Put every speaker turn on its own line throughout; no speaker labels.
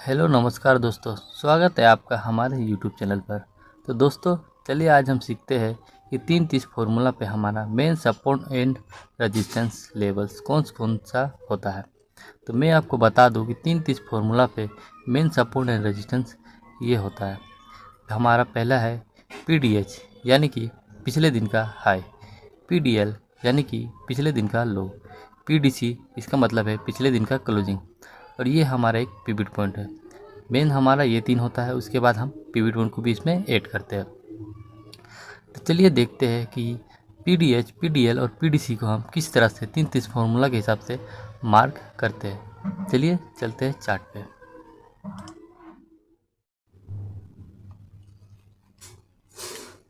Hello नमस्कार दोस्तों, स्वागत है आपका हमारे यूट्यूब चैनल पर। तो दोस्तों चलिए आज हम सीखते हैं कि 3 तीस फार्मूला पे हमारा main support and resistance levels कौन सा होता है। तो मैं आपको बता दूं कि 3 तीस फार्मूला पे मेन सपोर्ट एंड रेजिस्टेंस ये होता है। हमारा पहला है PDH यानी कि पिछले दिन का हाई, PDL यानी कि पिछले दिन का लो, PDC इसका मतलब है पिछले दिन का क्लोजिंग, और ये हमारा एक पिवट पॉइंट है। मेन हमारा ये 3 होता है, उसके बाद हम पिवट पॉइंट को भी इसमें ऐड करते हैं। तो चलिए देखते हैं कि PDH, PDL और PDC को हम किस तरह से 3 तीस फार्मूला के हिसाब से मार्क करते हैं। चलिए चलते हैं चार्ट पे।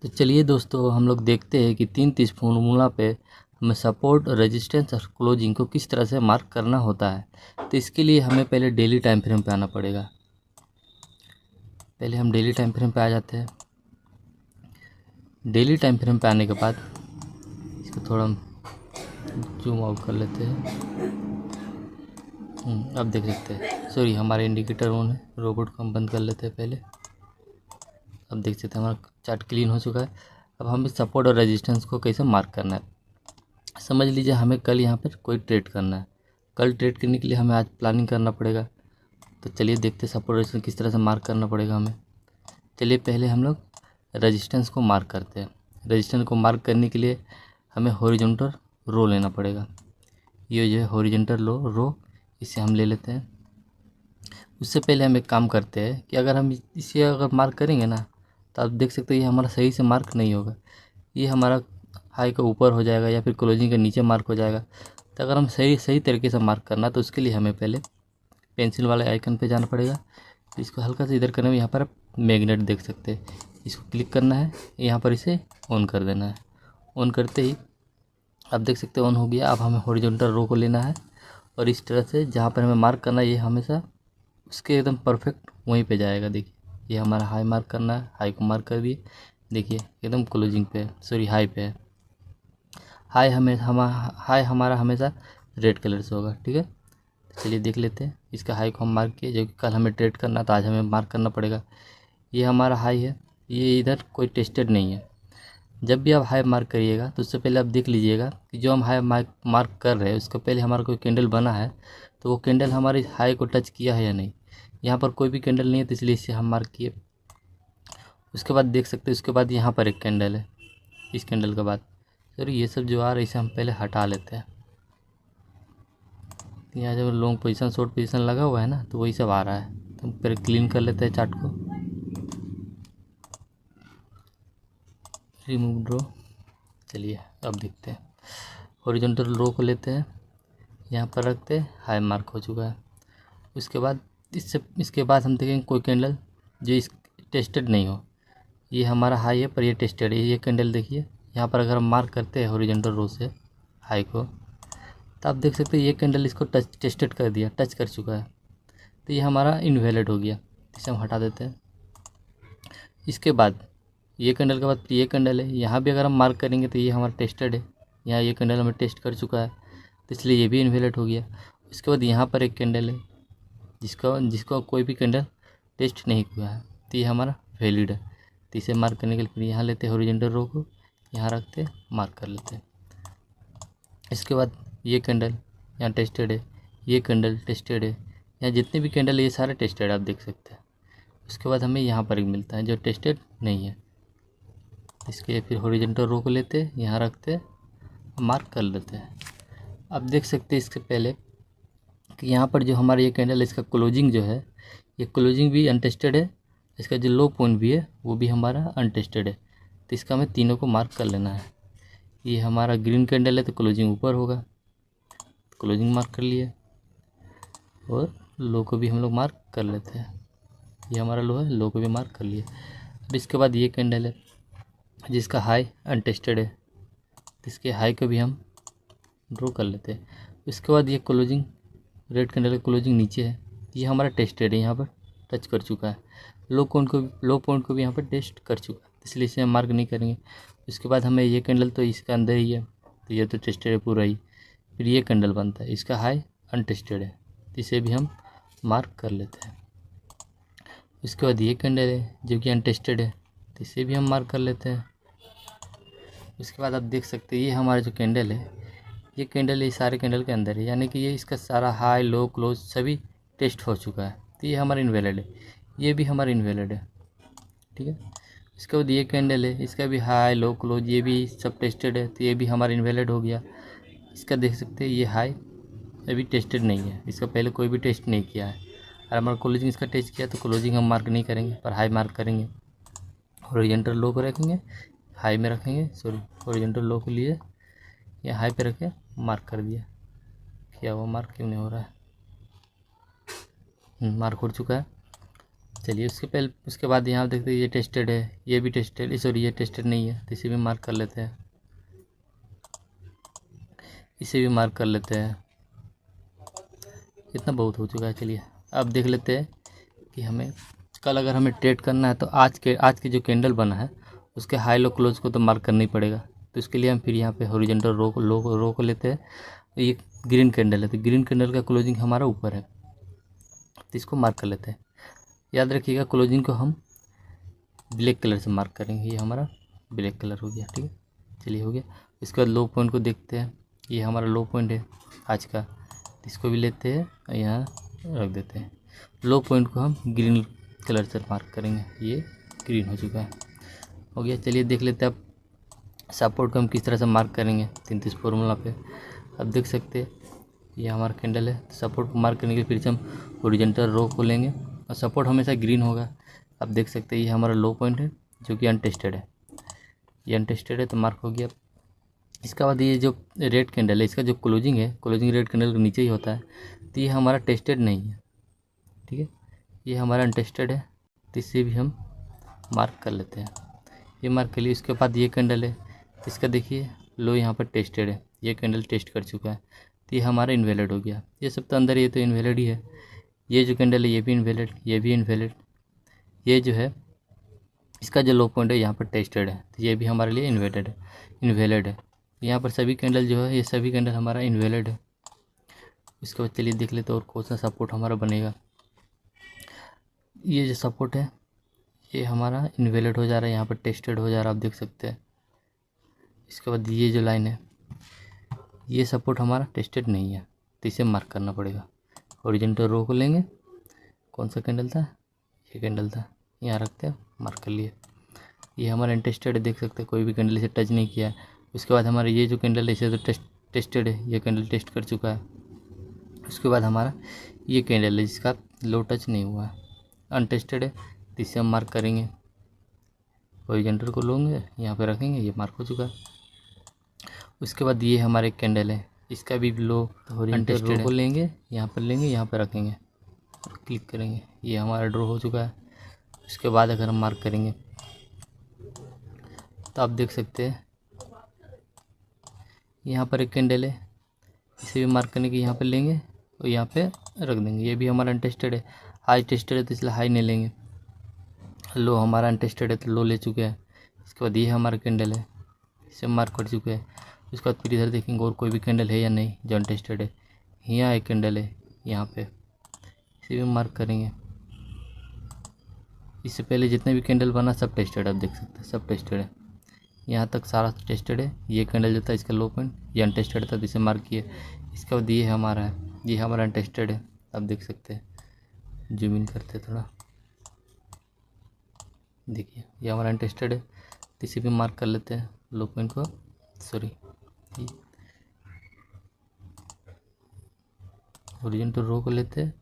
तो चलिए दोस्तों हम लोग देखते हैं कि 3 तीस फार्मूला पे हमें सपोर्ट, रेजिस्टेंस और क्लोजिंग को किस तरह से मार्क करना होता है। तो इसके लिए हमें पहले डेली टाइम फ्रेम पे आना पड़ेगा। पहले हम डेली टाइम फ्रेम पे आ जाते हैं। डेली टाइम फ्रेम पे आने के बाद इसको थोड़ा जूम आउट कर लेते हैं। अब देख सकते हैं, सॉरी हमारे इंडिकेटर ऑन है, रोबोट को हम बंद कर लेते हैं पहले। अब देख सकते हैं हमारा चार्ट क्लीन हो चुका है। अब हमें सपोर्ट और रेजिस्टेंस को कैसे मार्क करना है। समझ लीजिए हमें कल यहाँ पर कोई ट्रेड करना है। कल ट्रेड करने के लिए हमें आज प्लानिंग करना पड़ेगा। तो चलिए देखते हैं सपोर्ट रेजिस्टेंस किस तरह से मार्क करना पड़ेगा हमें। चलिए पहले हम लोग रेजिस्टेंस को मार्क करते हैं। रेजिस्टेंस को मार्क करने के लिए हमें हॉरिजॉन्टल रो लेना पड़ेगा। ये जो है हॉरिजॉन्टल रो, इसे हम ले लेते हैं। उससे पहले हम एक काम करते हैं कि अगर हम इसे अगर मार्क करेंगे ना, तो आप देख सकते हैं ये हमारा सही से मार्क नहीं होगा। ये हमारा हाई के ऊपर हो जाएगा या फिर क्लोजिंग के नीचे मार्क हो जाएगा। तो अगर हम सही तरीके से मार्क करना, तो उसके लिए हमें पहले पेंसिल वाले आइकन पे जाना पड़ेगा। तो इसको हल्का से इधर करने में यहाँ पर आप मैग्नेट देख सकते हैं, इसको क्लिक करना है, यहाँ पर इसे ऑन कर देना है। ऑन करते ही आप देख सकते हैं ऑन हो गया। अब हमें हॉरिजॉन्टल रो को लेना है और इस तरह से जहाँ पर हमें मार्क करना है ये हमेशा उसके एकदम परफेक्ट वहीं पे जाएगा। देखिए ये हमारा हाई मार्क करना है, हाई को मार्क कर दिए। देखिए एकदम क्लोजिंग पे है, सॉरी हाई पे है। हाई हमारा हमेशा रेड कलर से होगा, ठीक है। चलिए देख लेते हैं। इसका हाई को हम मार्क किए, जो कि कल हमें ट्रेड करना था, आज हमें मार्क करना पड़ेगा। ये हमारा हाई है, ये इधर कोई टेस्टेड नहीं है। जब भी आप हाई मार्क करिएगा तो उससे पहले आप देख लीजिएगा कि जो हम हाई मार्क कर रहे हैं उसको पहले हमारा कोई कैंडल बना है, तो वो कैंडल हमारे हाई को टच किया है या नहीं। यहाँ पर कोई भी कैंडल नहीं है, तो इसलिए इसे हम मार्क किए। उसके बाद देख सकते हैं, उसके बाद यहाँ पर एक कैंडल है। इस कैंडल के बाद सॉरी ये सब जो आ रहा है इसे हम पहले हटा लेते हैं। यहाँ जब लॉन्ग पोजीशन, शॉर्ट पोजीशन लगा हुआ है ना, तो वही सब आ रहा है। तो हम पहले क्लीन कर लेते हैं चार्ट को, रिमूव ड्रॉ। चलिए अब देखते हैं। हॉरिजॉन्टल रो को लेते हैं, यहाँ पर रखते हैं, हाई मार्क हो चुका है। उसके बाद इसके बाद हम देखेंगे कोई कैंडल जो इस टेस्टेड नहीं हो। ये हमारा हाई है पर ये टेस्टेड है। ये कैंडल देखिए, यहाँ पर अगर हम मार्क करते हैं हॉरिजॉन्टल रो से हाई को, तो आप देख सकते हैं ये कैंडल इसको टेस्टेड कर दिया, टच कर चुका है। तो ये हमारा इनवैलिड हो गया, इसे हम हटा देते हैं। इसके बाद ये कैंडल के बाद ये कैंडल है, यहाँ भी अगर हम मार्क करेंगे तो ये हमारा टेस्टेड है। यहाँ ये कैंडल हमें टेस्ट कर चुका है, तो इसलिए ये भी इनवैलिड हो गया। उसके बाद यहाँ पर एक कैंडल है जिसको कोई भी कैंडल टेस्ट नहीं हुआ है, तो ये हमारा वैलिड है। तो इसे मार्क करने के लिए फिर यहाँ लेते हैं हॉरिजॉन्टल रो को, यहाँ रखते हैं, मार्क कर लेते हैं। इसके बाद ये कैंडल यहाँ टेस्टेड है, ये कैंडल टेस्टेड है, यहाँ जितने भी कैंडल है ये सारे टेस्टेड आप देख सकते हैं। उसके बाद हमें यहाँ पर एक मिलता है जो टेस्टेड नहीं है। इसके फिर हॉरिजॉन्टल रो को लेते हैं, यहाँ रखते हैं, मार्क कर लेते हैं। अब देख सकते हैं इसके पहले कि यहाँ पर जो हमारा ये कैंडल है इसका क्लोजिंग जो है, ये क्लोजिंग भी अनटेस्टेड है, इसका जो लो पॉइंट भी है वो भी हमारा अनटेस्टेड है। तो इसका हमें तीनों को मार्क कर लेना है। ये हमारा ग्रीन कैंडल है तो क्लोजिंग ऊपर होगा, क्लोजिंग मार्क कर लिए, और लो को भी हम लोग मार्क कर लेते हैं। ये हमारा लो है, लो को भी मार्क कर लिए। अब इसके बाद ये कैंडल है जिसका हाई अनटेस्टेड है, तो इसके हाई को भी हम ड्रॉ कर लेते हैं। इसके बाद ये क्लोजिंग, रेड कैंडल का क्लोजिंग नीचे है, ये हमारा टेस्टेड है, यहाँ पर टच कर चुका है। लो पॉइंट को भी यहाँ पर टेस्ट कर चुका है, इसलिए इसे हम मार्क नहीं करेंगे। उसके बाद हमें ये कैंडल तो इसका अंदर ही है, तो ये तो टेस्टेड है पूरा ही। फिर ये कैंडल बनता है, इसका हाई अनटेस्टेड है, तो इसे भी हम मार्क कर लेते हैं। उसके बाद ये कैंडल है जो कि अनटेस्टेड है, तो इसे भी हम मार्क कर लेते हैं। उसके बाद आप देख सकते हैं ये हमारा जो कैंडल है, ये कैंडल ये सारे कैंडल के अंदर है, यानी कि ये इसका सारा हाई लो क्लोज सभी टेस्ट हो चुका है, तो ये हमारा इनवैलिड है, ये भी हमारा इनवैलिड है। ठीक है, इसके बाद ये कैंडल है, इसका भी हाई लो क्लोज ये भी सब टेस्टेड है, तो ये भी हमारा इनवैलिड हो गया। इसका देख सकते हैं ये हाई अभी टेस्टेड नहीं है, इसका पहले कोई भी टेस्ट नहीं किया है। अगर हमारा क्लोजिंग इसका टेस्ट किया तो क्लोजिंग हम मार्क नहीं करेंगे, पर हाई मार्क करेंगे। हॉरिजॉन्टल लो को रखेंगे, हाई में रखेंगे, सॉरी हॉरिजॉन्टल लो को लिए या हाई पे रखे मार्क कर दिया। क्या वो मार्क क्यों नहीं हो रहा है? मार्क हो चुका है। चलिए उसके बाद यहाँ देखते हैं ये टेस्टेड है, ये भी टेस्टेड, सॉरी ये टेस्टेड नहीं है, तो इसे भी मार्क कर लेते हैं, इसे भी मार्क कर लेते हैं। इतना बहुत हो चुका है। चलिए अब देख लेते हैं कि हमें कल अगर हमें ट्रेड करना है तो आज के जो कैंडल बना है उसके हाई लो क्लोज को तो मार्क करना ही पड़ेगा। तो इसके लिए हम फिर यहाँ पे हॉरिजॉन्टल रो को लेते हैं। ये ग्रीन कैंडल है, तो ग्रीन कैंडल का क्लोजिंग हमारा ऊपर है, तो इसको मार्क कर लेते हैं। याद रखिएगा क्लोजिंग को हम ब्लैक कलर से मार्क करेंगे, ये हमारा ब्लैक कलर हो गया। ठीक है, चलिए हो गया। इसके बाद लो पॉइंट को देखते हैं, ये हमारा लो पॉइंट है आज का, इसको भी लेते हैं और यहाँ रख देते हैं। लो पॉइंट को हम ग्रीन कलर से मार्क करेंगे, ये ग्रीन हो चुका है, हो गया। चलिए देख लेते हैं अब सपोर्ट को हम किस तरह से मार्क करेंगे 33 फॉर्मूला पे। अब देख सकते हैं ये हमारा कैंडल है, सपोर्ट को मार्क करने के लिए फिर से हम हॉरिजॉन्टल रो को लेंगे और सपोर्ट हमेशा ग्रीन होगा। अब देख सकते हैं ये हमारा लो पॉइंट है जो कि अनटेस्टेड है, ये अनटेस्टेड है तो मार्क हो गया। इसके बाद ये जो रेड कैंडल है, इसका जो क्लोजिंग है, क्लोजिंग रेड कैंडल के नीचे ही होता है, तो ये हमारा टेस्टेड नहीं है। ठीक है, ये हमारा अनटेस्टेड है, तो इससे भी हम मार्क कर लेते हैं, ये मार्क कर लिए। इसके बाद ये कैंडल है, इसका देखिए लो यहाँ पर टेस्टेड है, ये कैंडल टेस्ट कर चुका है, तो ये हमारा इनवैलिड हो गया। ये सब तो अंदर, ये तो इनवैलिड ही है। ये जो कैंडल है ये भी इनवैलिड, ये भी इनवैलिड। ये जो है इसका जो लो पॉइंट है यहाँ पर टेस्टेड है, तो ये भी हमारे लिए इनवैलिड है। यहाँ पर सभी कैंडल जो है, ये सभी कैंडल हमारा इनवैलिड है। इसके बाद चलिए देख लेते हैं और कौन सा सपोर्ट हमारा बनेगा। ये जो सपोर्ट है ये हमारा इनवैलिड हो जा रहा है, यहाँ पर टेस्टेड हो जा रहा है, आप देख सकते हैं। इसके बाद ये जो लाइन है, ये सपोर्ट हमारा टेस्टेड नहीं है, तो इसे मार्क करना पड़ेगा। हॉरिजॉन्टल रो को लेंगे, कौन सा कैंडल था, ये कैंडल था, यहाँ रखते हैं, मार्क कर लिए। ये हमारा अनटेस्टेड है, देख सकते हैं कोई भी कैंडल इसे टच नहीं किया है। उसके बाद हमारा ये जो कैंडल है इसे तो टेस्टेड है, ये कैंडल टेस्ट कर चुका है। उसके बाद हमारा ये कैंडल है जिसका लो टच नहीं हुआ है, अनटेस्टेड है, तो इसे हम मार्क करेंगे। हॉरिजॉन्टल को लेंगे, यहाँ पे रखेंगे, ये मार्क हो चुका है। उसके बाद ये हमारे कैंडल है, इसका भी लो अनटेस्टेड रो को लेंगे, यहाँ पर लेंगे, यहाँ पर रखेंगे, क्लिक करेंगे, ये हमारा ड्रॉ हो चुका है। उसके बाद अगर हम मार्क करेंगे तो आप देख सकते हैं यहाँ पर एक कैंडल है, इसे भी मार्क करने के यहाँ पर लेंगे और यहाँ पे रख देंगे। ये भी हमारा अनटेस्टेड है, हाई टेस्टेड है तो इसलिए हाई नहीं लेंगे। लो हमारा अनटेस्टेड है तो लो ले चुके हैं। इसके बाद ये हमारा कैंडल है, इसे मार्क कर चुके हैं। उसके बाद फिर इधर देखेंगे और कोई भी कैंडल है या नहीं जो अनटेस्टेड है। यहाँ एक कैंडल है यहाँ पे, इसे भी मार्क करेंगे। इससे पहले जितने भी कैंडल बना सब टेस्टेड, आप देख सकते हैं सब टेस्टेड है, यहाँ तक सारा टेस्टेड है। ये कैंडल जो था इसका लो पॉइंट ये अनटेस्टेड था तो इसे मार्क किए। इसके बाद ये हमारा है, ये हमारा अनटेस्टेड है, आप देख सकते हैं। जूम इन करते हैं थोड़ा, देखिए ये हमारा अनटेस्टेड है, तो इसे भी मार्क कर लेते हैं लो पॉइंट को, सॉरी हॉरिजॉन्टल रो को लेते हैं,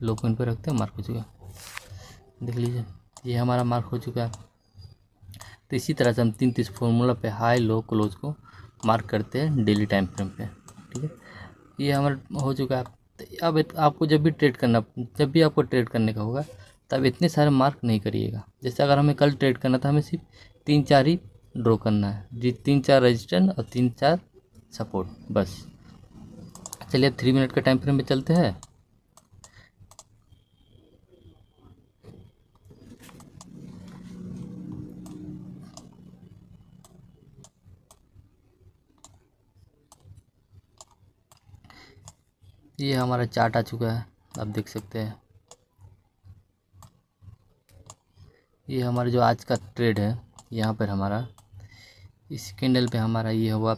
लो पॉइंट पर रखते हैं, मार्क हो चुका, देख लीजिए ये हमारा मार्क हो चुका है। तो इसी तरह से हम 33 फॉर्मूला पे हाई लो क्लोज को मार्क करते हैं डेली टाइम फ्रेम पे। ठीक है, ये हमारा हो चुका है। तो अब आपको जब भी आपको ट्रेड करने का होगा तब इतने सारे मार्क नहीं करिएगा। जैसे अगर हमें कल ट्रेड करना था, हमें सिर्फ 3-4 ही ड्रॉ करना है जी, 3-4 रेजिस्टेंस और 3-4 सपोर्ट बस। चलिए 3 मिनट के टाइम फ्रेम में चलते हैं। ये हमारा चार्ट आ चुका है, आप देख सकते हैं। ये हमारा जो आज का ट्रेड है, यहाँ पर हमारा इस कैंडल पे हमारा ये हुआ,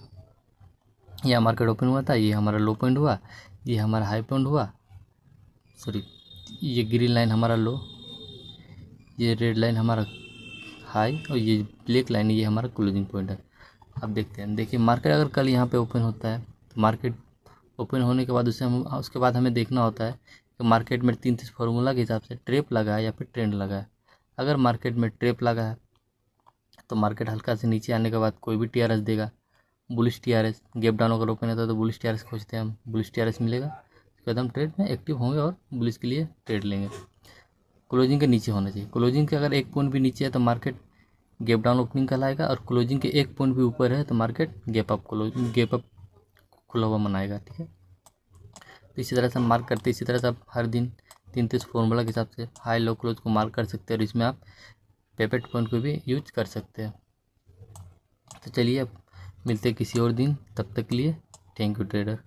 यह मार्केट ओपन हुआ था, ये हमारा लो पॉइंट हुआ, ये हमारा हाई पॉइंट हुआ, सॉरी ये ग्रीन लाइन हमारा लो, ये रेड लाइन हमारा हाई, और ये ब्लैक लाइन ये हमारा क्लोजिंग पॉइंट है। अब देखते हैं, देखिए मार्केट अगर कल यहाँ पे ओपन होता है तो मार्केट ओपन होने के बाद उसके बाद हमें देखना होता है कि मार्केट में 3 फार्मूला के हिसाब से ट्रेप लगा है या फिर ट्रेंड लगा है। अगर मार्केट में ट्रेप लगा है तो मार्केट हल्का से नीचे आने के बाद कोई भी टीआरएस देगा, बुलिश टीआरएस, गैप डाउन अगर ओपन होता है तो बुलिश टीआरएस खोजते हैं हम, बुलिश टीआरएस मिलेगा तो एकदम ट्रेड में एक्टिव होंगे और बुलिश के लिए ट्रेड लेंगे। क्लोजिंग के नीचे होना चाहिए, क्लोजिंग के अगर 1 पॉइंट भी नीचे है तो मार्केट गैप डाउन ओपनिंग कहलाएगा, और क्लोजिंग के 1 पॉइंट भी ऊपर है तो मार्केट गैप अप खुला हुआ मनाएगा। ठीक है, तो इसी तरह से हम मार्क करते हैं। इसी तरह से आप हर दिन 3 फार्मूला के हिसाब से हाई लो क्लोज को मार्क कर सकते हैं, और इसमें आप पेपेट पॉइंट को भी यूज कर सकते हैं। तो चलिए अब मिलते हैं किसी और दिन, तब तक के लिए थैंक यू ट्रेडर।